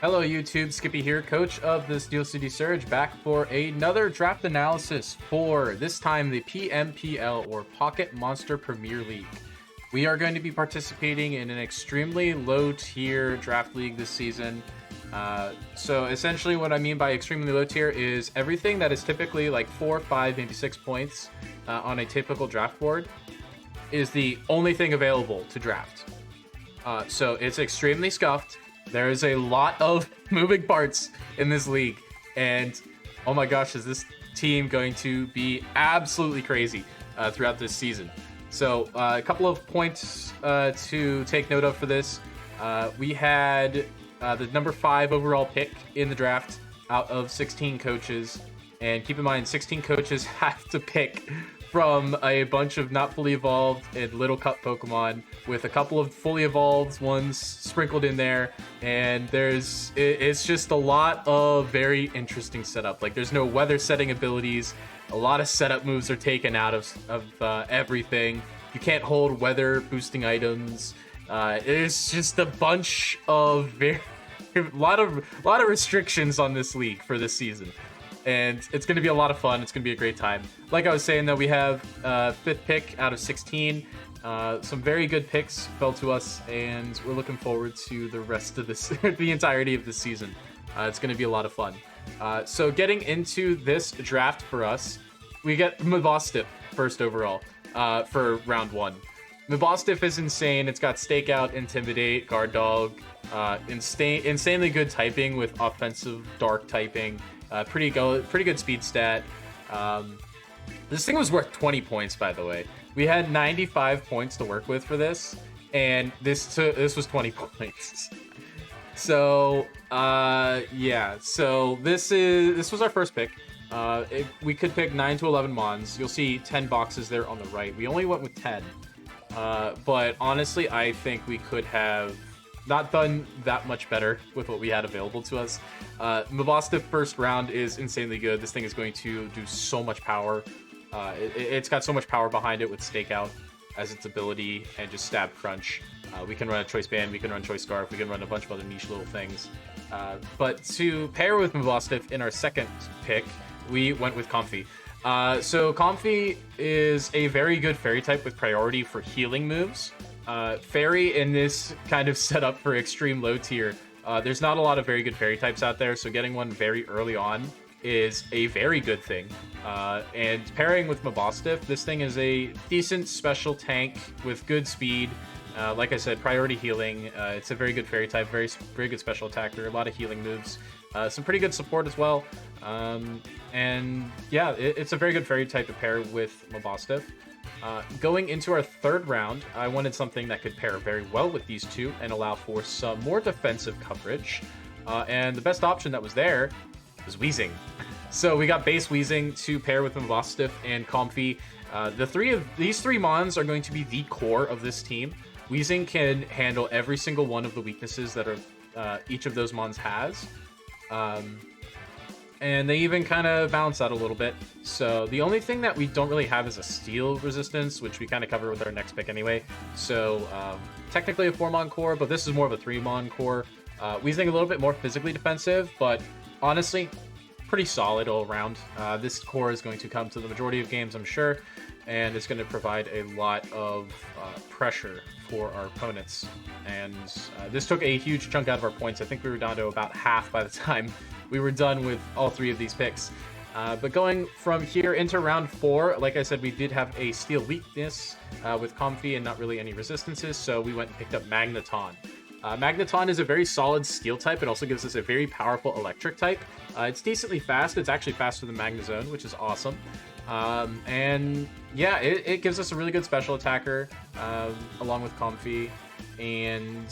Hello YouTube, Skippy here, coach of the Steel City Surge, back for another draft analysis for, this time, the PMPL, or Pocket Monster Premier League. We are going to be participating in an extremely low-tier draft league this season. So essentially what I mean by extremely low tier is everything that is typically like 4, 5, maybe 6 points on a typical draft board is the only thing available to draft. So it's extremely scuffed. There is a lot of moving parts in this league, and oh my gosh, is this team going to be absolutely crazy throughout this season. So a couple of points to take note of for this. We had the number 5 overall pick in the draft out of 16 coaches, and keep in mind 16 coaches have to pick from a bunch of not fully evolved and little cup Pokemon, with a couple of fully evolved ones sprinkled in there, and it's just a lot of very interesting setup. Like, there's no weather setting abilities. A lot of setup moves are taken out of everything. You can't hold weather boosting items. It's just a bunch of a lot of restrictions on this league for this season. And it's going to be a lot of fun. It's going to be a great time. Like I was saying, though, we have 5th pick out of 16. Some very good picks fell to us, and we're looking forward to the rest of this, the entirety of this season. It's going to be a lot of fun. So getting into this draft for us, we get Mabosstiff first overall for round 1. Mabosstiff is insane. It's got Stakeout, Intimidate, Guard Dog, insanely good typing with offensive Dark typing. Pretty good speed stat. This thing was worth 20 points, by the way. We had 95 points to work with for this, and this was 20 points. So yeah. So this was our first pick. We could pick 9 to 11 mons. You'll see 10 boxes there on the right. We only went with 10, but honestly, I think we could have not done that much better with what we had available to us. Mabosstiff first round is insanely good. This thing is going to do so much power. It's got so much power behind it with Stakeout as its ability, and just Stab Crunch. We can run a Choice Band, we can run Choice Scarf, we can run a bunch of other niche little things. But to pair with Mabosstiff in our second pick, we went with Comfey. So Comfey is a very good fairy type with priority for healing moves. Fairy in this kind of setup for extreme low tier, there's not a lot of very good fairy types out there, so getting one very early on is a very good thing. And pairing with Mabosstiff, this thing is a decent special tank with good speed. Like I said, priority healing. It's a very good fairy type, very good special attacker, a lot of healing moves, some pretty good support as well. And yeah, it's a very good fairy type to pair with Mabosstiff. Going into our third round, I wanted something that could pair very well with these two and allow for some more defensive coverage. And the best option that was there was Weezing. So we got base Weezing to pair with Mabosstiff and Comfey. These three mons are going to be the core of this team. Weezing can handle every single one of the weaknesses that each of those mons has. And they even kind of balance out a little bit. So the only thing that we don't really have is a steel resistance, which we kind of cover with our next pick anyway. So technically a 4-mon core, but this is more of a 3-mon core. Weezing a little bit more physically defensive, but honestly, pretty solid all around. This core is going to come to the majority of games, I'm sure, and it's going to provide a lot of pressure for our opponents. And this took a huge chunk out of our points. I think we were down to about half by the time we were done with all 3 of these picks. But going from here into round 4, like I said, we did have a steel weakness with Comfey and not really any resistances, so we went and picked up Magneton. Magneton is a very solid steel type. It also gives us a very powerful electric type. It's decently fast. It's actually faster than Magnezone, which is awesome. And yeah, it gives us a really good special attacker along with Comfey, and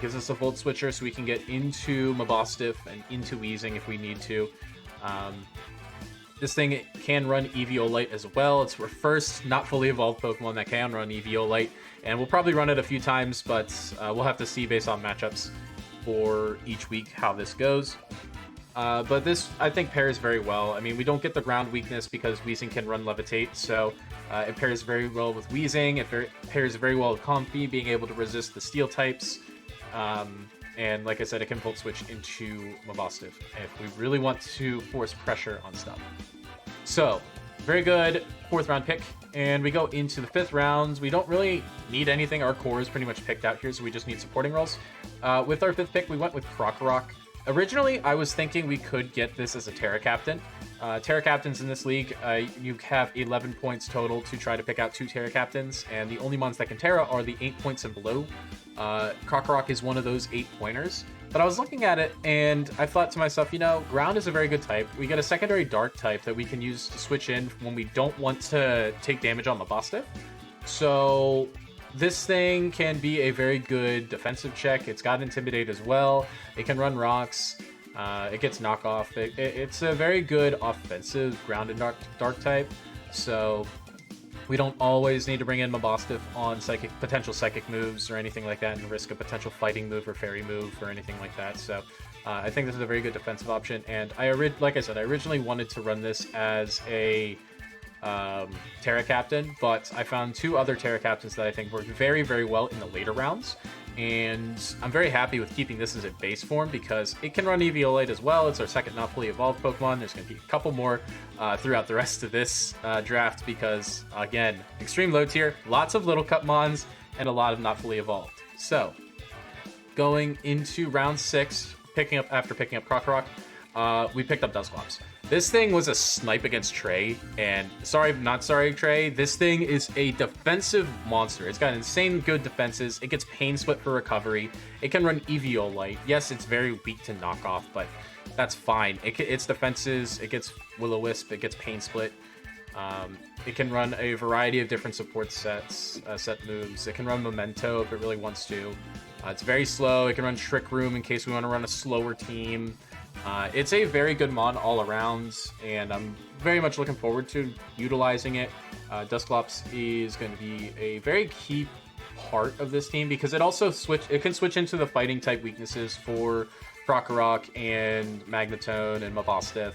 gives us a Volt Switcher so we can get into Mabosstiff and into Weezing if we need to. This thing can run Eviolite as well. It's our first not fully evolved Pokemon that can run Eviolite, and we'll probably run it a few times, but we'll have to see based on matchups for each week how this goes. But this, I think, pairs very well. I mean, we don't get the ground weakness because Weezing can run Levitate, so it pairs very well with Weezing. It pairs very well with Comfey, being able to resist the steel types. And like I said, it can Volt Switch into Mabosstiff if we really want to force pressure on stuff. So, very good 4th round pick. And we go into the 5th round. We don't really need anything. Our core is pretty much picked out here, so we just need supporting roles. With our 5th pick, we went with Krokorok. Originally, I was thinking we could get this as a Terra Captain. Terra Captains in this league, you have 11 points total to try to pick out 2 Terra Captains, and the only ones that can Terra are the 8 points and below. Krokorok is one of those 8 pointers. But I was looking at it, and I thought to myself, you know, Ground is a very good type. We get a secondary Dark type that we can use to switch in when we don't want to take damage on Mabosstiff. So this thing can be a very good defensive check. It's got Intimidate as well. It can run rocks. It gets knockoff. It's a very good offensive Ground and Dark type. So we don't always need to bring in Mabosstiff on potential psychic moves or anything like that and risk a potential fighting move or fairy move or anything like that. So I think this is a very good defensive option. And like I said, I originally wanted to run this as a Terra Captain, but I found 2 other Terra Captains that I think work very, very well in the later rounds. And I'm very happy with keeping this as a base form because it can run Eviolite as well. It's our second not fully evolved Pokemon. There's going to be a couple more throughout the rest of this draft because, again, extreme low tier, lots of little Cutmons, and a lot of not fully evolved. So, going into round 6, after picking up Krokorok, we picked up Dusclops. This thing was a snipe against Trey, and not sorry, Trey. This thing is a defensive monster. It's got insane good defenses. It gets Pain Split for recovery. It can run Eviolite. Yes, it's very weak to knockoff, but that's fine. Its defenses, it gets Will-O-Wisp, it gets Pain Split. It can run a variety of different support set moves. It can run Memento if it really wants to. It's very slow. It can run Trick Room in case we want to run a slower team. It's a very good mon all around, and I'm very much looking forward to utilizing it. Dusclops is going to be a very key part of this team because it can switch into the fighting type weaknesses for Krokorok and Magnetone and Mabosstiff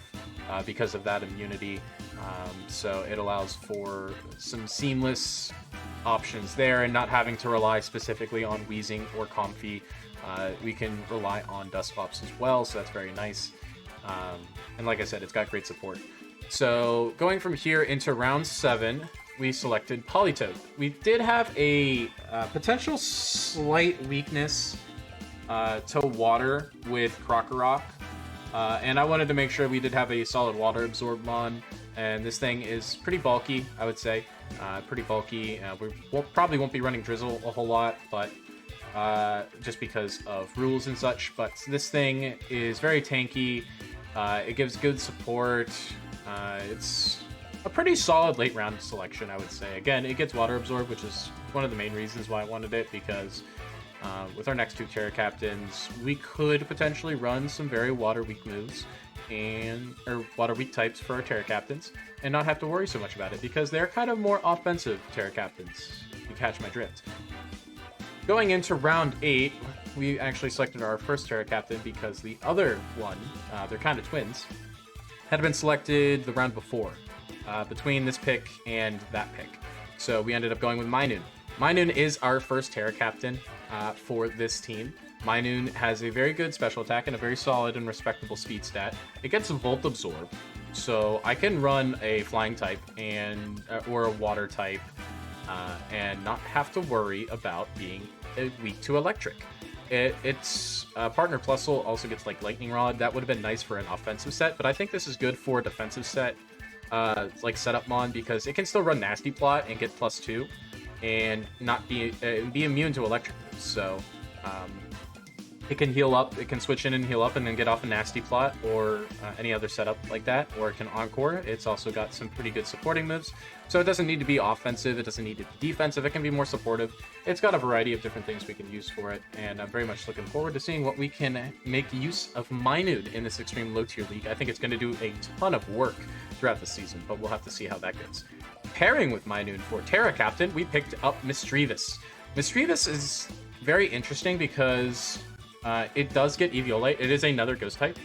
because of that immunity. So it allows for some seamless options there and not having to rely specifically on Wheezing or Comfy. We can rely on Dusclops as well, so that's very nice. And like I said, it's got great support. So going from here into round 7, we selected Politoed. We did have a potential slight weakness to water with Krokorok. And I wanted to make sure we did have a solid water absorb mon. And this thing is pretty bulky, I would say. Pretty bulky. We probably won't be running Drizzle a whole lot, but just because of rules and such. But this thing is very tanky. It gives good support. It's a pretty solid late round selection, I would say. Again, it gets water absorb, which is one of the main reasons why I wanted it, because with our next 2 Terra Captains, we could potentially run some very water weak moves or water weak types for our Terra Captains and not have to worry so much about it because they're kind of more offensive Terra Captains, if you catch my drift. Going into round 8, we actually selected our first Terra Captain because the other one, they're kind of twins, had been selected the round before, between this pick and that pick. So we ended up going with Minun. Minun is our first Terra Captain for this team. Minun has a very good special attack and a very solid and respectable speed stat. It gets a Volt Absorb, so I can run a flying type or a water type and not have to worry about being weak to electric. Its partner Plusle also gets like Lightning Rod. That would have been nice for an offensive set, but I think this is good for a defensive set, like setup mon, because it can still run Nasty Plot and get +2 and not be immune to electric moves. So it can heal up, it can switch in and heal up and then get off a Nasty Plot or any other setup like that, or it can Encore. It's also got some pretty good supporting moves, so it doesn't need to be offensive, it doesn't need to be defensive, it can be more supportive. It's got a variety of different things we can use for it, and I'm very much looking forward to seeing what we can make use of Minun in this extreme low tier league. I think it's going to do a ton of work throughout the season, but we'll have to see how that goes. Pairing with Minun for Terra Captain, we picked up Misdreavus. Misdreavus is very interesting because it does get Eviolite. It is another Ghost type.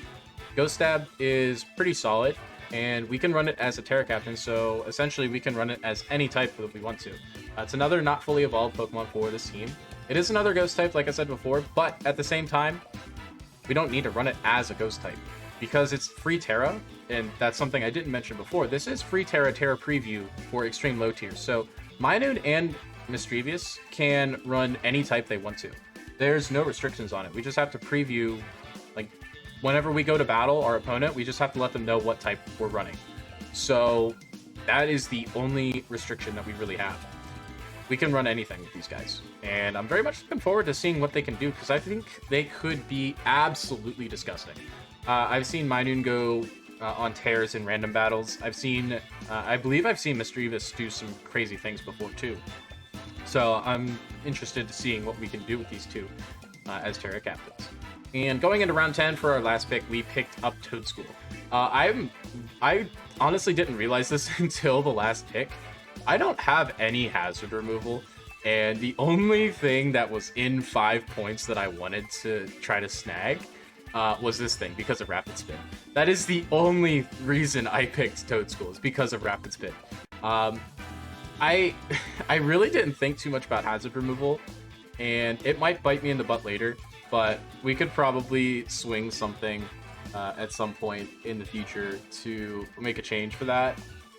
Ghost Stab is pretty solid, and we can run it as a Terra Captain, so essentially we can run it as any type that we want to. It's another not fully evolved Pokemon for this team. It is another ghost type, like I said before, but at the same time, we don't need to run it as a ghost type because it's free Terra, and that's something I didn't mention before. This is free Terra preview for extreme low tiers. So Minun and Mischievous can run any type they want to. There's no restrictions on it. We just have to preview, like, whenever we go to battle our opponent, we just have to let them know what type we're running. So that is the only restriction that we really have. We can run anything with these guys, and I'm very much looking forward to seeing what they can do, because I think they could be absolutely disgusting. I've seen Minun go on tears in random battles. I believe I've seen Mischievous do some crazy things before too. So I'm interested to seeing what we can do with these two as Terra captains. And going into round 10 for our last pick, we picked up Toadschool. I honestly didn't realize this until the last pick. I don't have any hazard removal, and the only thing that was in 5 points that I wanted to try to snag was this thing, because of Rapid Spin. That is the only reason I picked Toadschool, is because of Rapid Spin. I really didn't think too much about hazard removal, and it might bite me in the butt later, but we could probably swing something at some point in the future to make a change for that.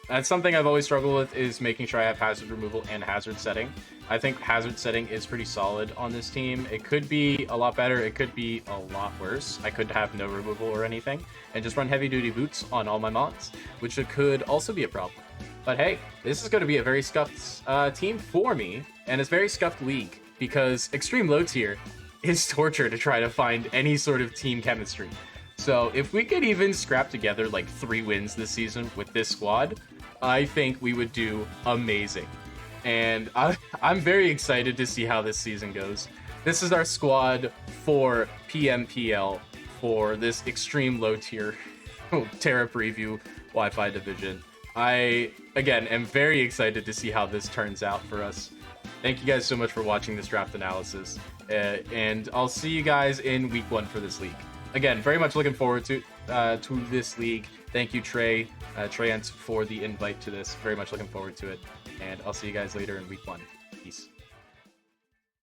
That's something I've always struggled with, is making sure I have hazard removal and hazard setting. I think hazard setting is pretty solid on this team. It could be a lot better, it could be a lot worse. I could have no removal or anything and just run heavy duty boots on all my mons, which could also be a problem. But hey, this is going to be a very scuffed team for me, and it's very scuffed league, because extreme low tier is torture to try to find any sort of team chemistry. So if we could even scrap together like 3 wins this season with this squad, I think we would do amazing. And I'm very excited to see how this season goes. This is our squad for PMPL for this extreme low tier Terra preview Wi-Fi division. I, again, am very excited to see how this turns out for us. Thank you guys so much for watching this draft analysis, and I'll see you guys in week 1 for this league. Again, very much looking forward to this league. Thank you, Treyant, for the invite to this. Very much looking forward to it, and I'll see you guys later in week 1. Peace.